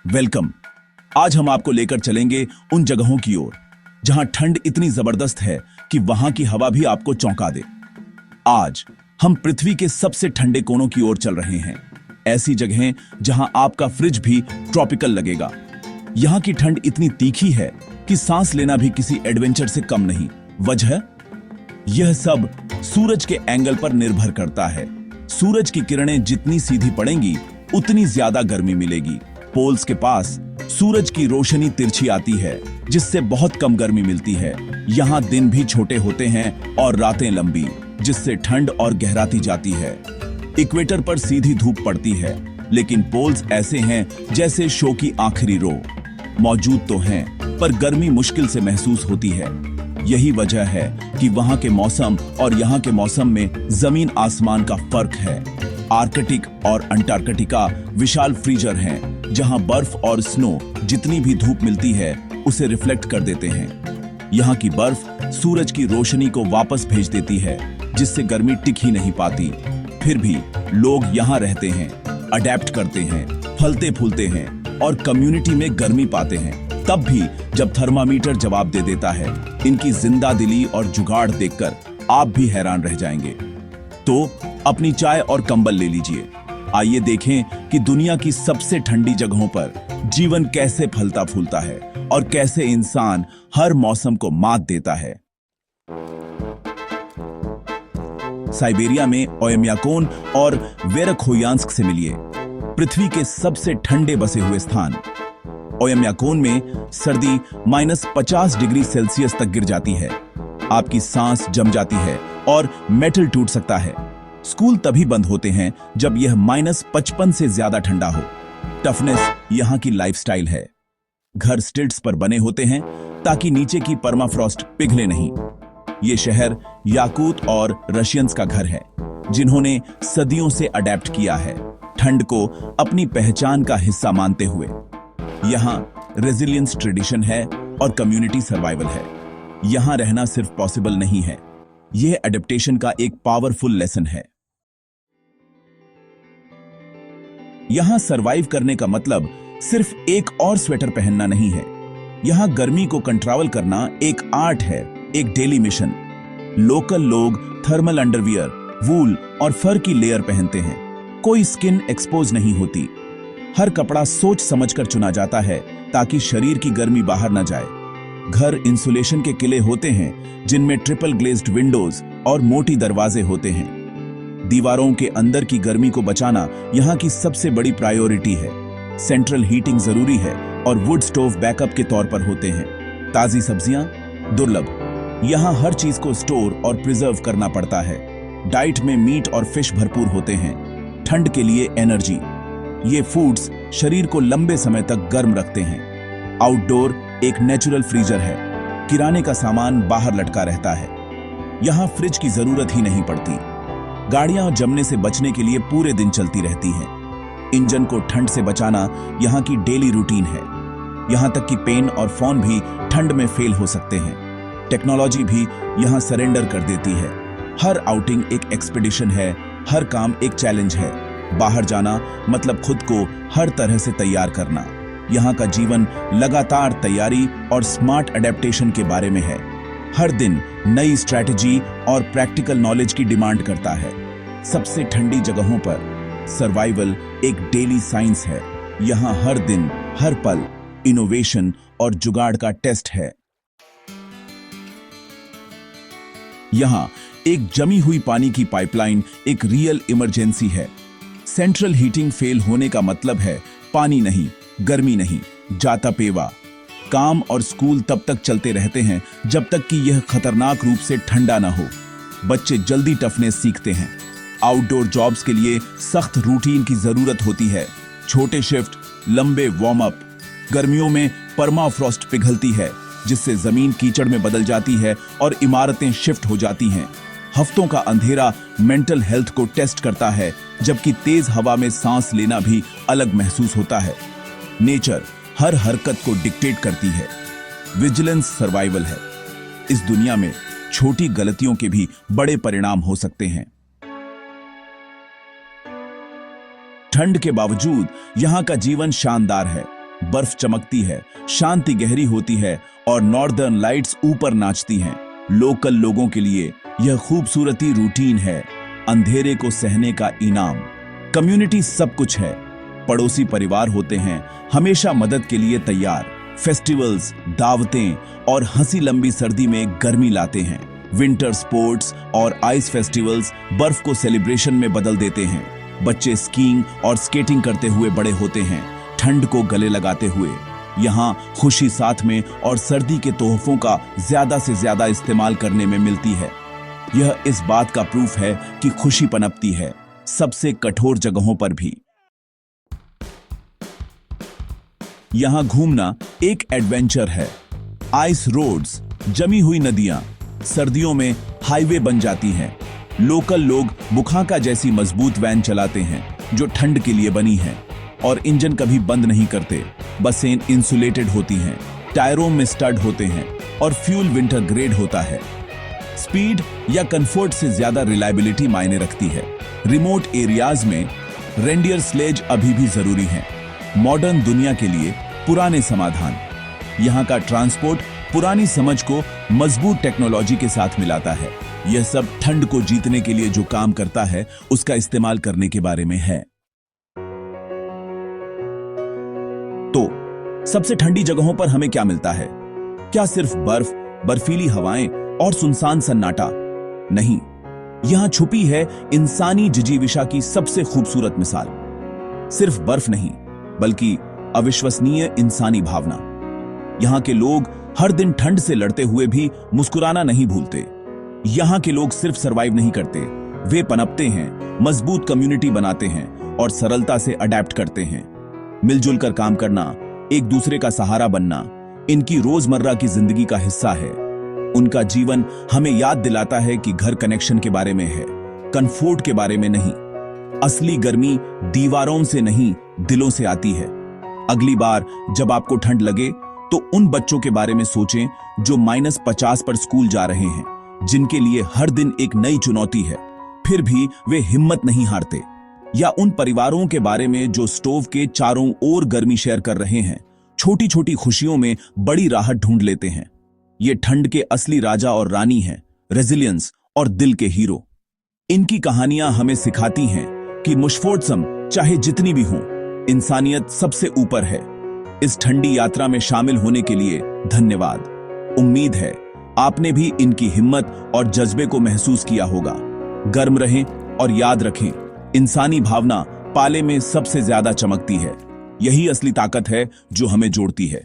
Welcome. आज हम आपको लेकर चलेंगे उन जगहों की ओर जहां ठंड इतनी जबरदस्त है कि वहां की हवा भी आपको चौंका दे। आज हम पृथ्वी के सबसे ठंडे कोनों की ओर चल रहे हैं, ऐसी जगहें जहां आपका फ्रिज भी ट्रॉपिकल लगेगा। यहां की ठंड इतनी तीखी है कि सांस लेना भी किसी एडवेंचर से कम नहीं। वजह? यह सब सूरज के एंगल पर निर्भर करता है। सूरज की किरणें जितनी सीधी पड़ेंगी उतनी ज्यादा गर्मी मिलेगी। पोल्स के पास सूरज की रोशनी तिरछी आती है, जिससे बहुत कम गर्मी मिलती है। यहाँ दिन भी छोटे होते हैं और रातें लंबी, जिससे ठंड और गहराती जाती है। इक्वेटर पर सीधी धूप पड़ती है, लेकिन पोल्स ऐसे हैं जैसे शो की आखिरी रो। मौजूद तो हैं, पर गर्मी मुश्किल से महसूस होती है। यही वजह है कि वहां के मौसम और यहाँ के मौसम में जमीन आसमान का फर्क है। आर्कटिक और अंटार्कटिका विशाल फ्रीजर हैं, जहां बर्फ और स्नो जितनी भी धूप मिलती है उसे रिफ्लेक्ट कर देते हैं। यहाँ की बर्फ सूरज की रोशनी को वापस भेज देती है, जिससे गर्मी टिक ही नहीं पाती। फिर भी लोग यहाँ रहते हैं, अडेप्ट करते हैं, फलते फूलते हैं और कम्युनिटी में गर्मी पाते हैं। तब भी जब थर्मामीटर जवाब दे देता है, इनकी जिंदा दिली और जुगाड़ देखकर आप भी हैरान रह जाएंगे। तो अपनी चाय और कंबल ले लीजिए। आइए देखें कि दुनिया की सबसे ठंडी जगहों पर जीवन कैसे फलता फूलता है और कैसे इंसान हर मौसम को मात देता है। साइबेरिया में ओयम्याकोन और वेरखोयांस्क से मिलिए, पृथ्वी के सबसे ठंडे बसे हुए स्थान। ओयम्याकोन में सर्दी -50 डिग्री सेल्सियस तक गिर जाती है। आपकी सांस जम जाती है और मेटल टूट सकता है। स्कूल तभी बंद होते हैं जब यह -55 से ज्यादा ठंडा हो। टफनेस यहाँ की लाइफस्टाइल है। घर स्टिल्ट्स पर बने होते हैं ताकि नीचे की परमाफ्रॉस्ट पिघले नहीं। ये शहर याकूत और रशियंस का घर है, जिन्होंने सदियों से अडेप्ट किया है, ठंड को अपनी पहचान का हिस्सा मानते हुए। यहाँ रेजिलियंस ट्रेडिशन है और कम्युनिटी सर्वाइवल है। यहाँ रहना सिर्फ पॉसिबल नहीं है, यह एडेप्टेशन का एक पावरफुल लेसन है। यहां सर्वाइव करने का मतलब सिर्फ एक और स्वेटर पहनना नहीं है। यहां गर्मी को कंट्रोल करना एक आर्ट है, एक डेली मिशन। लोकल लोग थर्मल अंडरवियर, वूल और फर की लेयर पहनते हैं। कोई स्किन एक्सपोज नहीं होती। हर कपड़ा सोच समझकर चुना जाता है ताकि शरीर की गर्मी बाहर न जाए। घर इंसुलेशन के किले होते हैं, जिनमें ट्रिपल ग्लेज्ड विंडोज और मोटी दरवाजे होते हैं। दीवारों के अंदर की गर्मी को बचाना यहाँ की सबसे बड़ी प्रायोरिटी है। सेंट्रल हीटिंग जरूरी है और वुड स्टोव बैकअप के तौर पर होते हैं। ताजी सब्जियां दुर्लभ। यहाँ हर चीज को स्टोर और प्रिजर्व करना पड़ता है। डाइट में मीट और फिश भरपूर होते हैं। ठंड के लिए एनर्जी। ये फूड्स शरीर को लंबे समय तक गर्म रखते हैं। आउटडोर एक नेचुरल फ्रीजर है। किराने का सामान बाहर लटका रहता है। यहाँ फ्रिज की जरूरत ही नहीं पड़ती। गाड़ियां जमने से बचने के लिए पूरे दिन चलती रहती हैं। इंजन को ठंड से बचाना यहाँ की डेली रूटीन है। यहाँ तक कि पेन और फोन भी ठंड में फेल हो सकते हैं। टेक्नोलॉजी भी यहाँ सरेंडर कर देती है। हर आउटिंग एक एक्सपीडिशन है, हर काम एक चैलेंज है। बाहर जाना मतलब खुद को हर तरह से तैयार करना। यहाँ का जीवन लगातार तैयारी और स्मार्ट अडेप्टेशन के बारे में है। हर दिन नई स्ट्रैटेजी और प्रैक्टिकल नॉलेज की डिमांड करता है। सबसे ठंडी जगहों पर सर्वाइवल एक डेली साइंस है। यहाँ हर दिन, हर पल इनोवेशन और जुगाड़ का टेस्ट है। यहाँ एक जमी हुई पानी की पाइपलाइन एक रियल इमरजेंसी है। सेंट्रल हीटिंग फेल होने का मतलब है पानी नहीं, गर्मी नहीं, जाता पेवा। काम और स्कूल तब तक चलते रहते हैं जब तक कि यह खतरनाक रूप से ठंडा ना हो। बच्चे जल्दी टफनेस सीखते हैं। आउटडोर जॉब्स के लिए सख्त रूटीन की जरूरत होती है। छोटे शिफ्ट, लंबे वार्म अप। गर्मियों में परमाफ्रॉस्ट पिघलती है, जिससे जमीन कीचड़ में बदल जाती है और इमारतें शिफ्ट हो जाती हैं। हफ्तों का अंधेरा मेंटल हेल्थ को टेस्ट करता है, जबकि तेज हवा में सांस लेना भी अलग महसूस होता है। नेचर हर हरकत को डिक्टेट करती है। विजिलेंस सर्वाइवल है। इस दुनिया में छोटी गलतियों के भी बड़े परिणाम हो सकते हैं। ठंड के बावजूद यहां का जीवन शानदार है। बर्फ चमकती है, शांति गहरी होती है और नॉर्दर्न लाइट्स ऊपर नाचती हैं। लोकल लोगों के लिए यह खूबसूरती रूटीन है, अंधेरे को सहने का इनाम। कम्युनिटी सब कुछ है, पड़ोसी परिवार होते हैं, हमेशा मदद के लिए तैयार। फेस्टिवल्स, दावतें और हंसी लंबी सर्दी में गर्मी लाते हैं। विंटर स्पोर्ट्स और आइस फेस्टिवल्स बर्फ को सेलिब्रेशन में बदल देते हैं। बच्चे स्कीइंग और स्केटिंग करते हुए बड़े होते हैं, ठंड को गले लगाते हुए। यहाँ खुशी साथ में और सर्दी के तोहफों का ज्यादा से ज्यादा इस्तेमाल करने में मिलती है। यह इस बात का प्रूफ है कि खुशी पनपती है, सबसे कठोर जगहों पर भी। यहां घूमना एक एडवेंचर है। आइस रोड्स, जमी हुई नदियां, सर्दियों में हाईवे बन जाती हैं। लोकल लोग बुखाका जैसी मजबूत वैन चलाते हैं जो ठंड के लिए बनी है और इंजन कभी बंद नहीं करते। बसें इंसुलेटेड होती हैं, टायरों में स्टड होते हैं और फ्यूल विंटर ग्रेड होता है। स्पीड या कंफर्ट से ज्यादा रिलायबिलिटी मायने रखती है। रिमोट एरियाज में रेंडियर स्लेज अभी भी जरूरी है। मॉडर्न दुनिया के लिए पुराने समाधान। यहाँ का ट्रांसपोर्ट पुरानी समझ को मजबूत टेक्नोलॉजी के साथ मिलाता है। यह सब ठंड को जीतने के लिए जो काम करता है उसका इस्तेमाल करने के बारे में है। तो सबसे ठंडी जगहों पर हमें क्या मिलता है? क्या सिर्फ बर्फ, बर्फीली हवाएं और सुनसान सन्नाटा? नहीं, यहां छुपी है इंसानी जिजीविशा की सबसे खूबसूरत मिसाल। सिर्फ बर्फ नहीं, बल्कि अविश्वसनीय इंसानी भावना। यहां के लोग हर दिन ठंड से लड़ते हुए भी मुस्कुराना नहीं भूलते। यहां के लोग सिर्फ सरवाइव नहीं करते, वे पनपते हैं, मजबूत कम्युनिटी बनाते हैं और सरलता से अडेप्ट करते हैं। मिलजुल कर काम करना, एक दूसरे का सहारा बनना, इनकी रोजमर्रा की जिंदगी का हिस्सा है। उनका जीवन हमें याद दिलाता है कि घर कनेक्शन के बारे में है, कंफर्ट के बारे में नहीं। असली गर्मी दीवारों से नहीं, दिलों से आती है। अगली बार जब आपको ठंड लगे तो उन बच्चों के बारे में सोचें जो -50 पर स्कूल जा रहे हैं, जिनके लिए हर दिन एक नई चुनौती है, फिर भी वे हिम्मत नहीं हारते। या उन परिवारों के बारे में जो स्टोव के चारों ओर गर्मी शेयर कर रहे हैं, छोटी छोटी खुशियों में बड़ी राहत ढूंढ लेते हैं। ये ठंड के असली राजा और रानी हैं, रेजिलियंस और दिल के हीरो। इनकी कहानियां हमें सिखाती हैं कि मुश्फोर्ट्सम चाहे जितनी भी हों, इंसानियत सबसे ऊपर है। इस ठंडी यात्रा में शामिल होने के लिए धन्यवाद। उम्मीद है आपने भी इनकी हिम्मत और जज्बे को महसूस किया होगा। गर्म रहें और याद रखें, इंसानी भावना पाले में सबसे ज्यादा चमकती है। यही असली ताकत है जो हमें जोड़ती है।